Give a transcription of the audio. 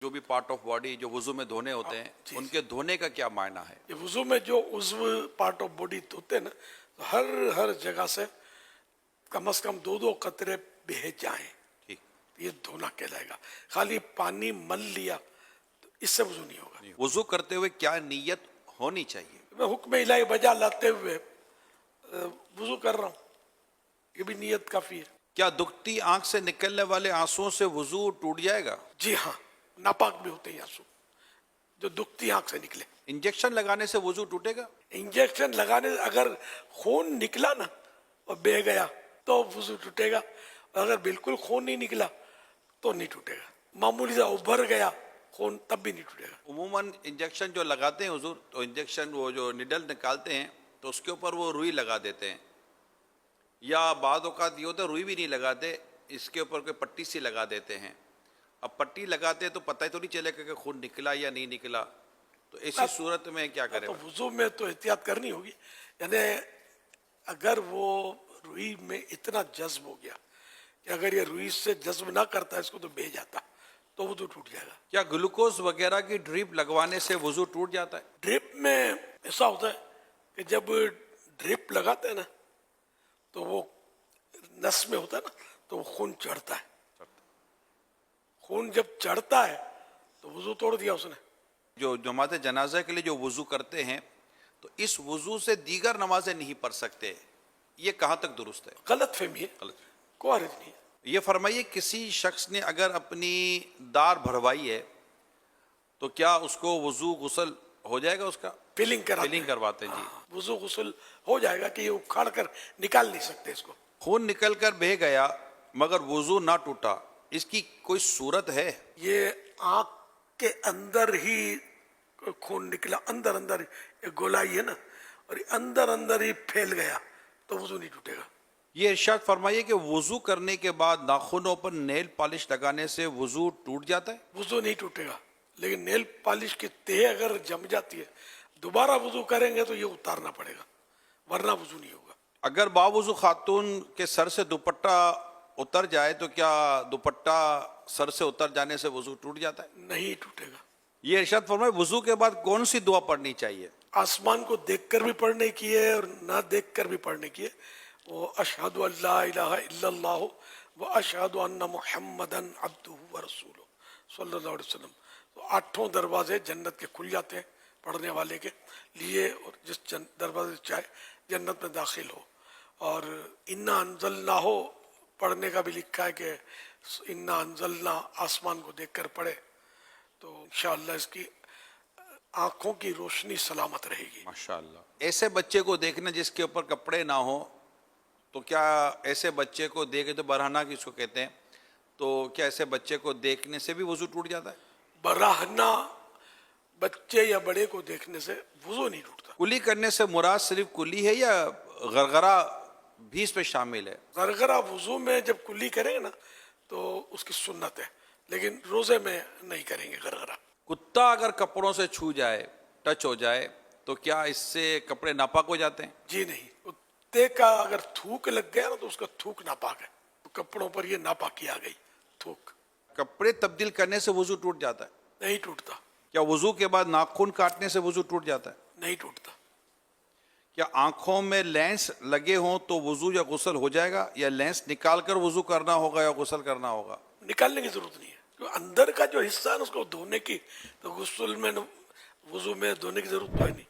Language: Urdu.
جو بھی پارٹ آف باڈی جو وضو میں دھونے ہوتے ہیں ان کے دھونے کا کیا معنی ہے؟ یہ وضو میں جو عضو پارٹ آف باڈی دھوتے ہیں نا، تو ہر جگہ سے کم از کم 2 قطرے بہہ جائیں، ٹھیک، یہ دھونا کہلائے گا۔ خالی پانی مل لیا تو اس سے وضو نہیں ہوگا۔ وضو کرتے ہوئے کیا نیت ہونی چاہیے؟ میں حکم الہی بجا لاتے ہوئے وضو کر رہا ہوں، یہ بھی نیت کافی ہے۔ کیا دکھتی آنکھ سے نکلنے والے آنسوؤں سے وضو ٹوٹ جائے گا؟ جی ہاں، ناپاک بھی ہوتے ہیں آنسو جو دکھتی آنکھ سے نکلے۔ انجیکشن لگانے سے وضو ٹوٹے گا؟ انجیکشن لگانے سے اگر خون نکلا نا اور بہہ گیا تو وضو ٹوٹے گا، اور اگر بالکل خون نہیں نکلا تو نہیں ٹوٹے گا۔ معمولی سے ابھر گیا خون تب بھی نہیں ٹوٹے گا۔ عموماً انجیکشن جو لگاتے ہیں حضور، تو انجیکشن وہ جو نڈل نکالتے ہیں تو اس کے اوپر وہ روئی لگا دیتے ہیں، یا بعض اوقات یہ ہوتا ہے روئی بھی نہیں لگاتے، اس کے اوپر کوئی پٹی سی لگا دیتے ہیں۔ اب پٹی لگاتے ہیں تو پتہ ہی تو نہیں چلے گا کہ خون نکلا یا نہیں نکلا، تو ایسی صورت میں کیا کرے؟ تو وضو میں تو احتیاط کرنی ہوگی، یعنی اگر وہ روئی میں اتنا جذب ہو گیا کہ اگر یہ روئی سے جذب نہ کرتا اس کو تو بہہ جاتا تو وضو ٹوٹ جائے گا۔ کیا گلوکوز وغیرہ کی ڈرپ لگوانے سے وضو ٹوٹ جاتا ہے؟ ڈرپ میں ایسا ہوتا ہے کہ جب ڈرپ لگاتے ہیں نا تو وہ نس میں ہوتا ہے نا تو وہ خون چڑھتا ہے، خون جب چڑھتا ہے تو وضو توڑ دیا اس نے۔ جو نماز جنازہ کے لیے جو وضو کرتے ہیں تو اس وضو سے دیگر نمازیں نہیں پڑھ سکتے، یہ کہاں تک درست ہے؟ غلط فہمی ہے، کوئی حرج نہیں ہے۔ یہ فرمائیے کسی شخص نے اگر اپنی دار بھروائی ہے تو کیا اس کو وضو غسل ہو جائے گا؟ اس کا فیلنگ کرواتے ہیں جی، وضو غسل ہو جائے گا کہ یہ اکھاڑ کر نکال نہیں سکتے اس کو۔ خون نکل کر بہہ گیا مگر وضو نہ ٹوٹا، اس کی کوئی صورت ہے؟ یہ آنکھ کے اندر ہی خون نکلا، اندر ایک گولائی ہے نا، اور یہ اندر ہی پھیل گیا تو وضو نہیں ٹوٹے گا۔ یہ ارشاد فرمائیے کہ وضو کرنے کے بعد ناخنوں پر نیل پالش لگانے سے وضو ٹوٹ جاتا ہے؟ وضو نہیں ٹوٹے گا، لیکن نیل پالش کی تہ اگر جم جاتی ہے دوبارہ وضو کریں گے تو یہ اتارنا پڑے گا، ورنہ وضو نہیں ہوگا۔ اگر باوضو خاتون کے سر سے دوپٹہ اتر جائے تو کیا دوپٹہ سر سے اتر جانے سے وضو ٹوٹ جاتا ہے؟ نہیں ٹوٹے گا۔ یہ ارشاد فرمائے وضو کے بعد کون سی دعا پڑھنی چاہیے؟ آسمان کو دیکھ کر بھی پڑھنے کی ہے اور نہ دیکھ کر بھی پڑھنے کی ہے، وہ اشہد ان لا الہ الا اللہ و اشہد ان محمدن عبدہ ورسولہ صلی اللہ علیہ وسلم۔ تو 8 دروازے جنت کے کھل جاتے ہیں پڑھنے والے کے لیے، اور جس دروازے سے چاہے جنت میں داخل ہو۔ اور انا انزلنا ہو پڑھنے کا بھی لکھا ہے کہ انا انزلنا آسمان کو دیکھ کر پڑھے تو انشاءاللہ اس کی آنکھوں کی روشنی سلامت رہے گی۔ ماشاءاللہ۔ ایسے بچے کو دیکھنا جس کے اوپر کپڑے نہ ہوں، تو کیا ایسے بچے کو دیکھے تو برہنہ کس کو کہتے ہیں، تو کیا ایسے بچے کو دیکھنے سے بھی وضو ٹوٹ جاتا ہے؟ براہنہ بچے یا بڑے کو دیکھنے سے وضو نہیں ٹوٹتا۔ کلی کرنے سے مراد صرف کلی ہے یا غرغرہ بھی اس پہ شامل ہے؟ غرغرہ وضو میں جب کلی کریں گے نا تو اس کی سنت ہے، لیکن روزے میں نہیں کریں گے غرغرہ۔ کتا اگر کپڑوں سے چھو جائے، ٹچ ہو جائے، تو کیا اس سے کپڑے ناپاک ہو جاتے ہیں؟ جی نہیں، کتے کا اگر تھوک لگ گیا نا تو اس کا تھوک ناپاک ہے، تو کپڑوں پر یہ ناپاکی آ گئی، تھوک۔ کپڑے تبدیل کرنے سے وضو ٹوٹ جاتا ہے؟ نہیں ٹوٹتا۔ کیا وضو کے بعد ناخن کاٹنے سے وضو ٹوٹ جاتا ہے؟ نہیں ٹوٹتا۔ کیا آنکھوں میں لینس لگے ہوں تو وضو یا غسل ہو جائے گا، یا لینس نکال کر وضو کرنا ہوگا یا غسل کرنا ہوگا؟ نکالنے کی ضرورت نہیں ہے، کیونکہ اندر کا جو حصہ ہے نا اس کو دھونے کی، تو غسل میں وضو میں دھونے کی ضرورت تو ہے نہیں۔